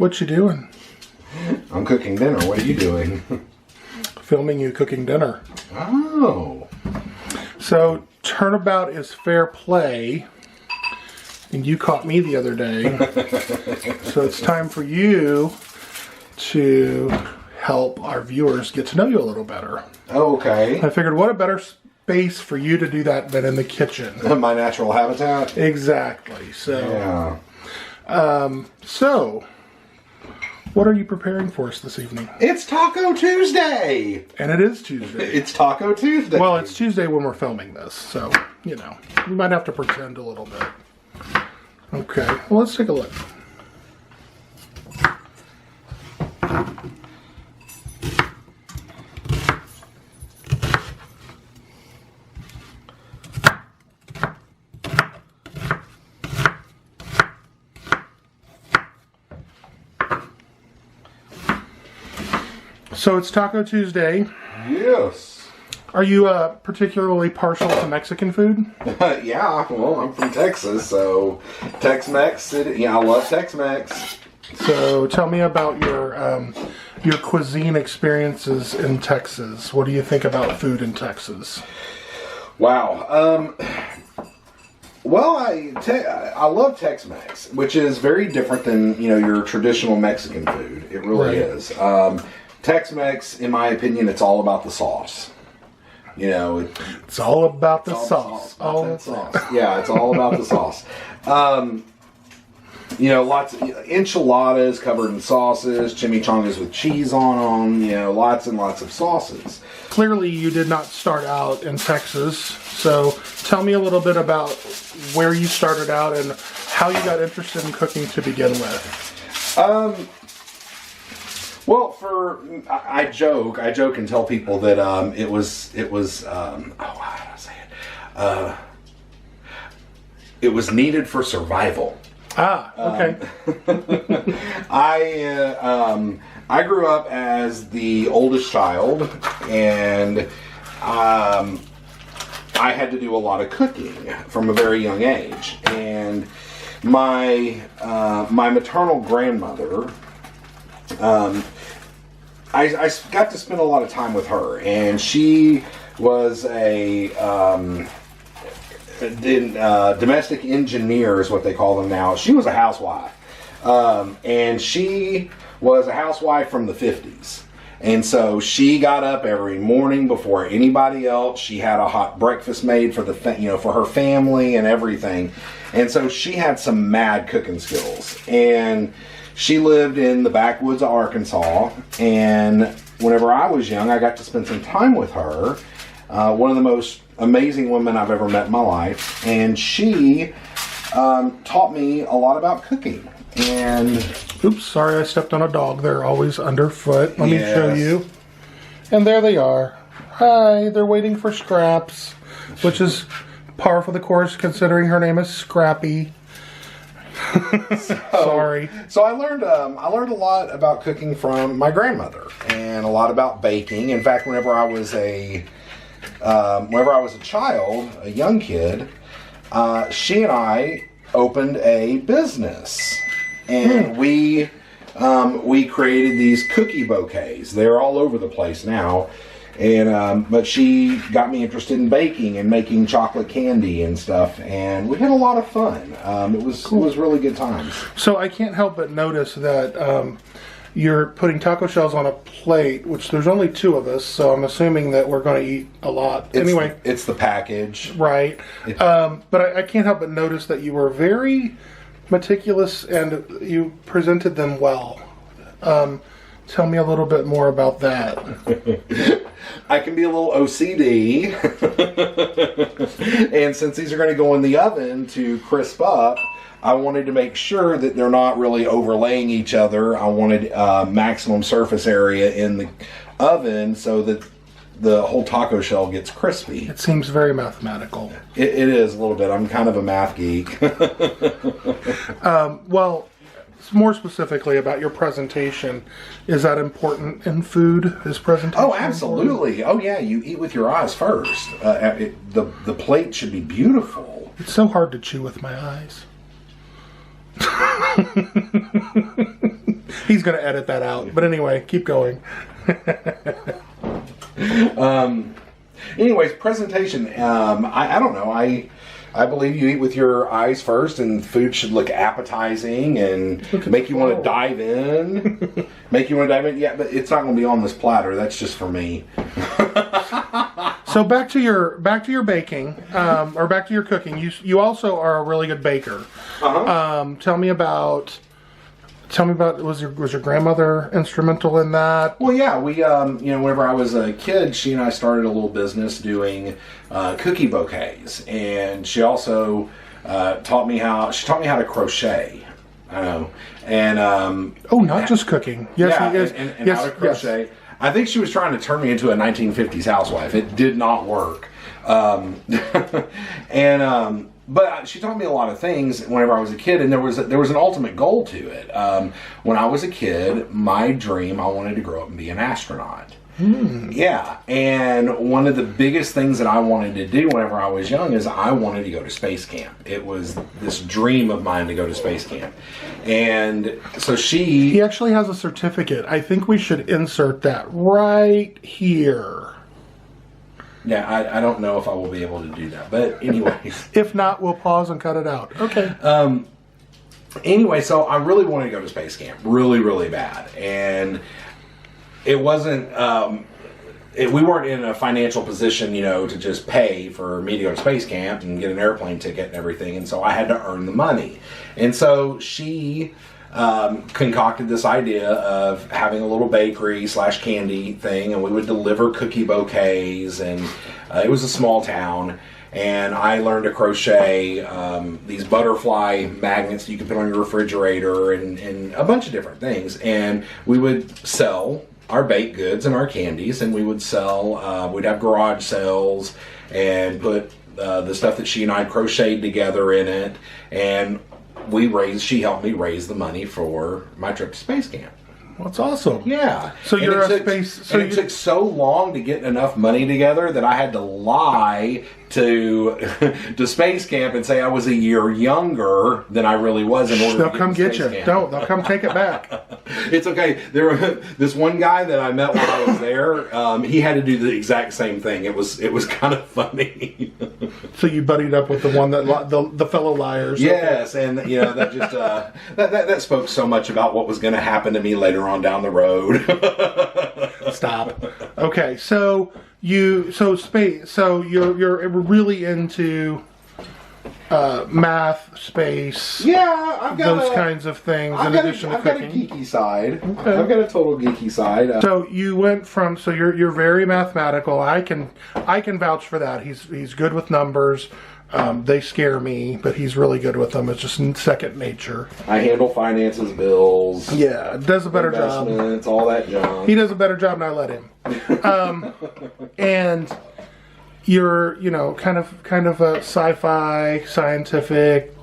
What you doing? I'm cooking dinner. What are you doing? Filming you cooking dinner. Oh. So, turnabout is fair play. And you caught me the other day. So it's time for you to help our viewers get to know you a little better. Okay. I figured what a better space for you to do that than in the kitchen. My natural habitat? Exactly. So, yeah. So, what are you preparing for us this evening? It's Taco Tuesday! And it is Tuesday. It's Taco Tuesday. Well, it's Tuesday when we're filming this, so, you know, we might have to pretend a little bit. Okay, well, let's take a look. So it's Taco Tuesday. Yes. Are you particularly partial to Mexican food? Yeah, well, I'm from Texas, so Tex-Mex, yeah, I love Tex-Mex. So tell me about your cuisine experiences in Texas. What do you think about food in Texas? Wow. Well, I love Tex-Mex, which is very different than, your traditional Mexican food. It really is. Tex-Mex, in my opinion, it's all about the sauce. It's all about the sauce. All about sauce. Yeah, it's all about the sauce. Lots of enchiladas covered in sauces, chimichangas with cheese on them, lots and lots of sauces. Clearly, you did not start out in Texas, so tell me a little bit about where you started out and how you got interested in cooking to begin with. Well, I joke and tell people that it was how do I say it? It was needed for survival. Okay. I grew up as the oldest child, and I had to do a lot of cooking from a very young age. And my maternal grandmother, I got to spend a lot of time with her, and she was a domestic engineer is what they call them now. She was a housewife, and she was a housewife from the 50s. And so she got up every morning before anybody else. She had a hot breakfast made for for her family and everything. And so she had some mad cooking skills. And she lived in the backwoods of Arkansas, and whenever I was young, I got to spend some time with her. One of the most amazing women I've ever met in my life, and she taught me a lot about cooking. And oops, sorry, I stepped on a dog. They're always underfoot. Let me show you. And there they are. Hi, they're waiting for Scraps, which is par for the course considering her name is Scrappy. Sorry. So I learned a lot about cooking from my grandmother, and a lot about baking. In fact, whenever I was a child, a young kid, she and I opened a business, and we created these cookie bouquets. They're all over the place now. And but she got me interested in baking and making chocolate candy and stuff, and we had a lot of fun. It was really good times. So I can't help but notice that you're putting taco shells on a plate, which there's only two of us, so I'm assuming that we're going to eat a lot. Anyway, it's the package, right? But I can't help but notice that you were very meticulous and you presented them well. Tell me a little bit more about that. I can be a little OCD. And since these are going to go in the oven to crisp up, I wanted to make sure that they're not really overlaying each other. I wanted maximum surface area in the oven so that the whole taco shell gets crispy. It seems very mathematical. It is a little bit. I'm kind of a math geek. Well, more specifically about your presentation, is that important in food? Is presentation? Oh, absolutely. Important? Oh, yeah. You eat with your eyes first. The plate should be beautiful. It's so hard to chew with my eyes. He's going to edit that out. But anyway, keep going. Anyways, presentation. I don't know. I believe you eat with your eyes first, and food should look appetizing and make you want to dive in. Yeah, but it's not going to be on this platter. That's just for me. So back to your baking, or back to your cooking. You also are a really good baker. Tell me about. Was your grandmother instrumental in that? Well, yeah, we whenever I was a kid, she and I started a little business doing cookie bouquets, and she also taught me how to crochet. I know, and not just cooking. Yes, yeah, and how to crochet. Yes. I think she was trying to turn me into a 1950s housewife. It did not work, but she taught me a lot of things whenever I was a kid, and there was an ultimate goal to it. When I was a kid, my dream, I wanted to grow up and be an astronaut. Yeah, and one of the biggest things that I wanted to do whenever I was young is I wanted to go to space camp. It was this dream of mine to go to space camp. And so he actually has a certificate. I think we should insert that right here. Yeah, I don't know if I will be able to do that, but anyways. If not, we'll pause and cut it out. Okay. Anyway, so I really wanted to go to space camp, really, really bad, and it wasn't. We weren't in a financial position, to just pay for me to go to space camp and get an airplane ticket and everything, and so I had to earn the money, and so she concocted this idea of having a little bakery / candy thing, and we would deliver cookie bouquets, and it was a small town, and I learned to crochet these butterfly magnets that you could put on your refrigerator, and a bunch of different things, and we would sell our baked goods and our candies, and we would sell, we'd have garage sales and put the stuff that she and I crocheted together in it, and she helped me raise the money for my trip to space camp. That's awesome. Yeah. So you're a space. So it took so long to get enough money together that I had to lie to space camp and say I was a year younger than I really was in order They'll to come get you. Camp. They'll come take it back. It's okay. This one guy that I met while I was there, he had to do the exact same thing. It was kind of funny. So you buddied up with the one that the fellow liars. Yes, and that just that spoke so much about what was going to happen to me later on down the road. Stop. Okay, so you're really into math, space. Yeah, I've got those kinds of things. In addition to cooking, I've got a geeky side. Okay. I've got a total geeky side. So you went from you're very mathematical. I can vouch for that. He's good with numbers. They scare me, but he's really good with them. It's just second nature. I handle finances, bills. Yeah, does a better job. Investments, all that junk. He does a better job, and I let him. And you're, kind of a sci-fi, scientific,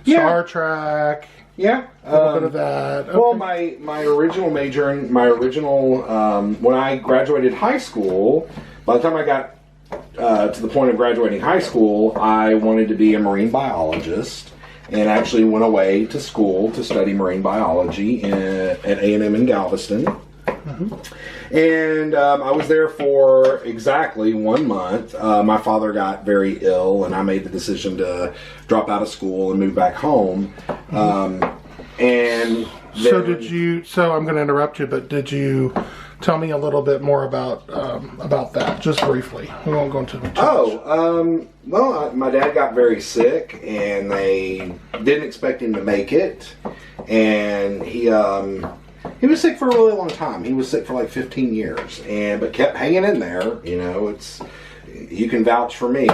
Star Trek. Yeah, a little bit of that. Okay. Well, my original major, when I graduated high school, by the time I got to the point of graduating high school, I wanted to be a marine biologist, and actually went away to school to study marine biology at A&M in Galveston. Mm-hmm. And I was there for exactly 1 month. My father got very ill, and I made the decision to drop out of school and move back home. And then, so I'm going to interrupt you, but did you tell me a little bit more about that, just briefly? We won't go into the well, my dad got very sick, and they didn't expect him to make it, and he was sick for a really long time. He was sick for like 15 years, but kept hanging in there. You can vouch for me.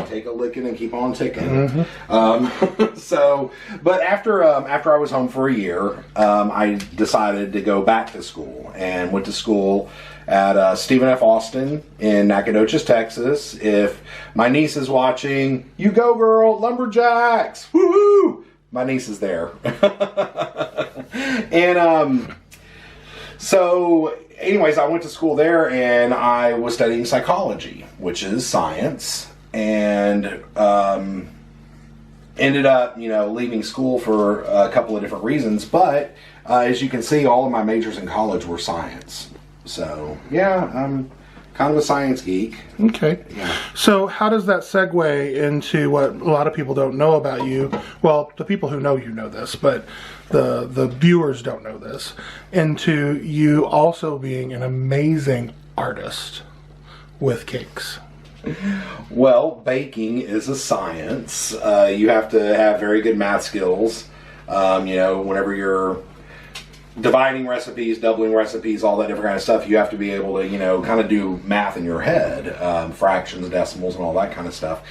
Take a licking and keep on ticking. Mm-hmm. But after I was home for a year, I decided to go back to school, and went to school at Stephen F. Austin in Nacogdoches, Texas. If my niece is watching, you go girl, Lumberjacks, woohoo! My niece is there. And so anyways, I went to school there, and I was studying psychology, which is science, and ended up, leaving school for a couple of different reasons, but as you can see, all of my majors in college were science. So, yeah, I'm kind of a science geek. Okay. Yeah. So how does that segue into what a lot of people don't know about you? Well, the people who know you know this, but the viewers don't know this. Into you also being an amazing artist with cakes. Well, baking is a science. You have to have very good math skills. Whenever you're dividing recipes, doubling recipes, all that different kind of stuff, you have to be able to, kind of do math in your head, fractions, decimals, and all that kind of stuff.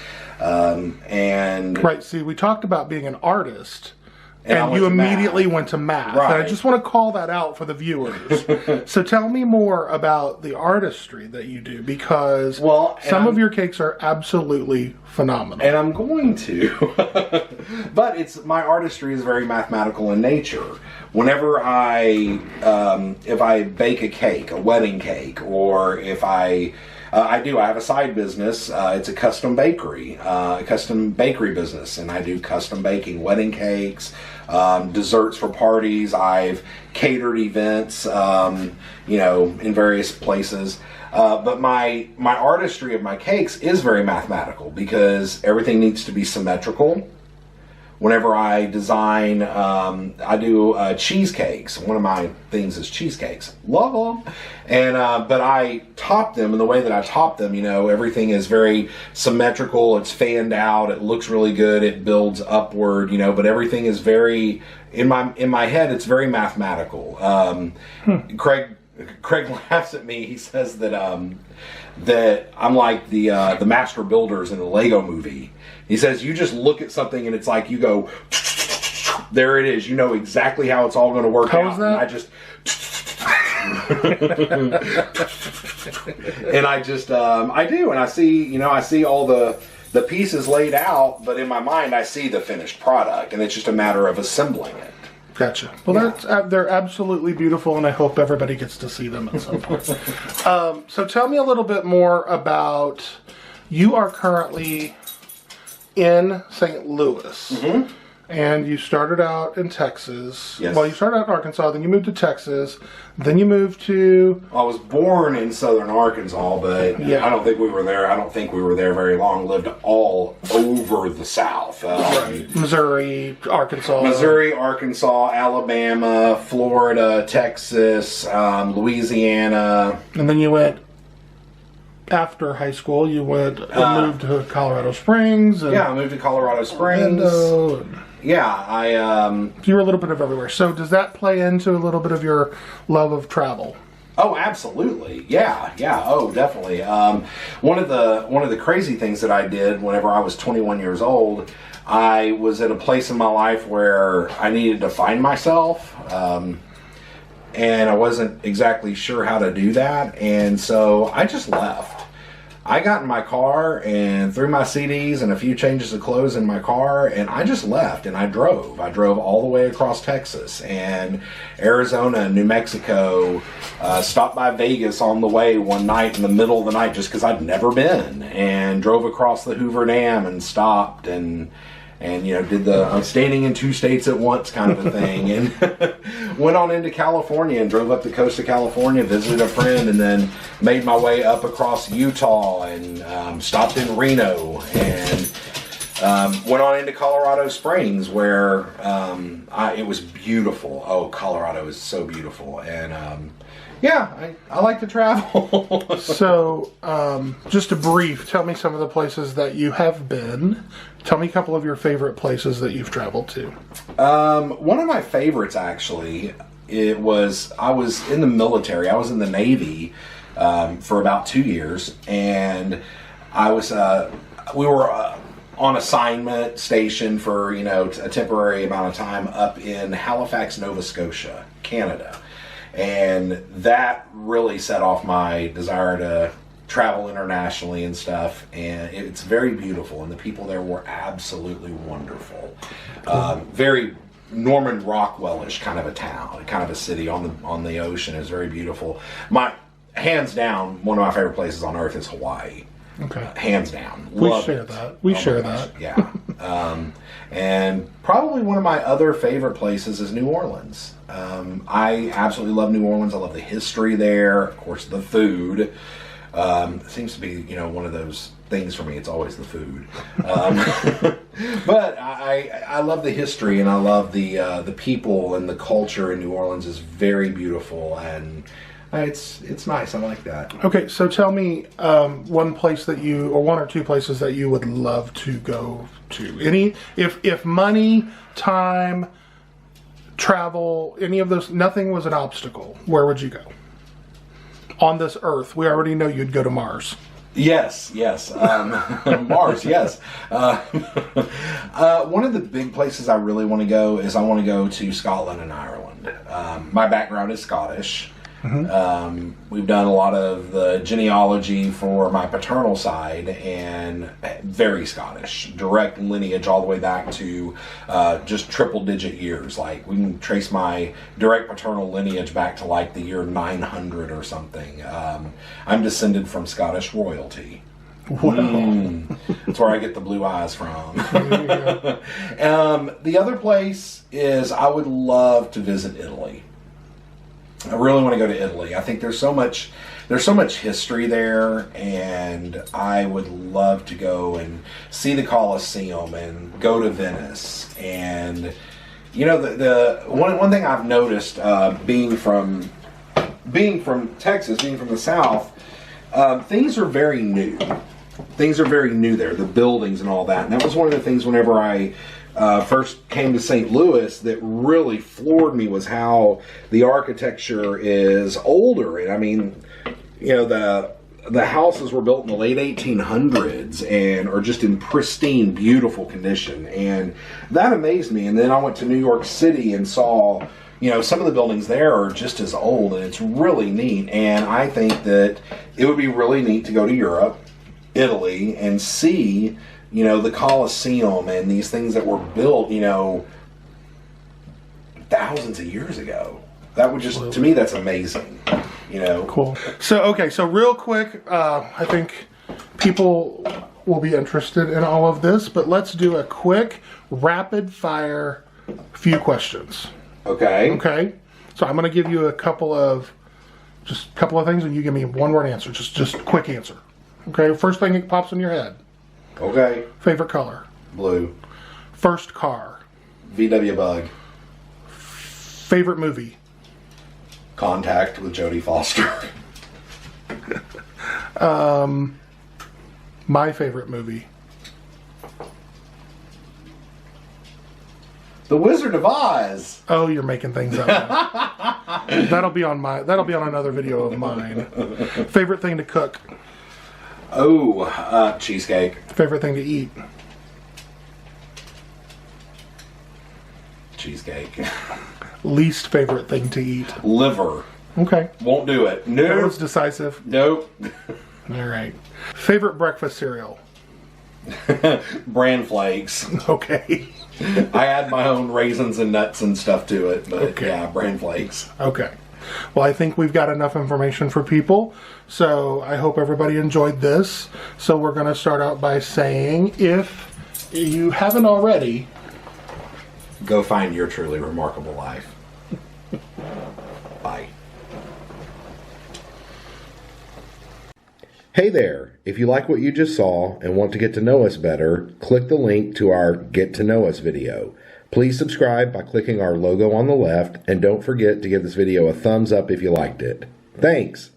Right, see, we talked about being an artist, and you went to immediately math. went to math. Right. And I just want to call that out for the viewers. So tell me more about the artistry that you do, because some of your cakes are absolutely phenomenal. And I'm going to. But my artistry is very mathematical in nature. Whenever if I bake a cake, a wedding cake, or if I have a side business. It's a custom bakery business, and I do custom baking, wedding cakes, desserts for parties. I've catered events, in various places. But my artistry of my cakes is very mathematical because everything needs to be symmetrical. Whenever I design, I do cheesecakes. One of my things is cheesecakes. Love them. And but I top them, and the way that I top them, everything is very symmetrical. It's fanned out. It looks really good. It builds upward, but everything is very in my head. It's very mathematical. Craig laughs at me. He says that I'm like the master builders in the Lego movie. He says, you just look at something and it's like you go, there it is. You know exactly how it's all going to work out. How's that? And I do. And I see all the pieces laid out, but in my mind, I see the finished product, and it's just a matter of assembling it. Gotcha. Well, they're absolutely beautiful, and I hope everybody gets to see them at some point. So tell me a little bit more about, you are currently in St. Louis. Mm-hmm. And you started out in Texas. Yes. Well, you started out in Arkansas, then you moved to Texas, then you moved to... I was born in southern Arkansas, but I don't think we were there. I don't think we were there very long. Lived all over the South. Right. Missouri, Arkansas, Alabama, Florida, Texas, Louisiana. And then you went... After high school, you went and moved to Colorado Springs. And I moved to Colorado Springs. You were a little bit of everywhere. So does that play into a little bit of your love of travel? Oh, absolutely. Yeah. Oh, definitely. One of the crazy things that I did whenever I was 21 years old, I was at a place in my life where I needed to find myself. And I wasn't exactly sure how to do that, and so I just left. I got in my car and threw my CDs and a few changes of clothes in my car, and I just left, and I drove. I drove all the way across Texas and Arizona, New Mexico, stopped by Vegas on the way one night in the middle of the night just because I'd never been, and drove across the Hoover Dam and stopped and did the I'm standing in two states at once kind of a thing, and went on into California and drove up the coast of California, visited a friend, and then made my way up across Utah and stopped in Reno and went on into Colorado Springs where it was beautiful. Oh, Colorado is so beautiful, and I like to travel. So, just a brief, tell me some of the places that you have been. Tell me a couple of your favorite places that you've traveled to. One of my favorites, actually, I was in the military. I was in the Navy for about 2 years, and we were on assignment station for a temporary amount of time up in Halifax, Nova Scotia, Canada. And that really set off my desire to travel internationally and stuff, and it's very beautiful, and the people there were absolutely wonderful. Very Norman Rockwell-ish kind of a town, kind of a city on the ocean. Is very beautiful. Hands down, one of my favorite places on earth is Hawaii. Okay. Hands down. We share that. We share that. Yeah. And probably one of my other favorite places is New Orleans. I absolutely love New Orleans. I love the history there. Of course, the food. It seems to be, one of those things for me. It's always the food. But I love the history, and I love the people, and the culture in New Orleans is very beautiful, and it's nice. I like that. Okay, so tell me one place that or one or two places that you would love to go to. If money, time, travel, any of those, nothing was an obstacle, where would you go? On this earth, we already know you'd go to Mars. Yes. Mars, yes. One of the big places I really want to go is I want to go to Scotland and Ireland. My background is Scottish. We've done a lot of the genealogy for my paternal side, and very Scottish, direct lineage all the way back to just triple-digit years. Like, we can trace my direct paternal lineage back to like the year 900 or something. I'm descended from Scottish royalty. Wow. That's where I get the blue eyes from. The other place is I would love to visit Italy. I really want to go to Italy. I think there's so much history there, and I would love to go and see the Colosseum and go to Venice. And the one thing I've noticed being from Texas, being from the South, things are very new. Things are very new there, the buildings and all that. And that was one of the things whenever I first came to St. Louis that really floored me, was how the architecture is older. And I mean, the houses were built in the late 1800s and are just in pristine, beautiful condition. And that amazed me. And then I went to New York City and saw, some of the buildings there are just as old, and it's really neat. And I think that it would be really neat to go to Europe, Italy, and see the Colosseum and these things that were built, thousands of years ago. That would just, to me, that's amazing. Cool. So real quick, I think people will be interested in all of this, but let's do a quick, rapid fire few questions. Okay. Okay. So I'm going to give you a couple of things, and you give me one word answer. Just quick answer. Okay. First thing that pops in your head. Okay. Favorite color? Blue. First car? VW Bug. Favorite movie? Contact with Jodie Foster. My favorite movie? The Wizard of Oz. Oh, you're making things up. That'll be on another video of mine. Favorite thing to cook? Oh, cheesecake. Favorite thing to eat? Cheesecake. Least favorite thing to eat? Liver. Okay. Won't do it. No. That was decisive. Nope. All right. Favorite breakfast cereal? Bran Flakes. Okay. I add my own raisins and nuts and stuff to it, but okay. Yeah, Bran Flakes. Okay. Well, I think we've got enough information for people, so I hope everybody enjoyed this. So we're going to start out by saying, if you haven't already, go find your truly remarkable life. Bye. Hey there, if you like what you just saw and want to get to know us better, click the link to our Get to Know Us video. Please subscribe by clicking our logo on the left, and don't forget to give this video a thumbs up if you liked it. Thanks!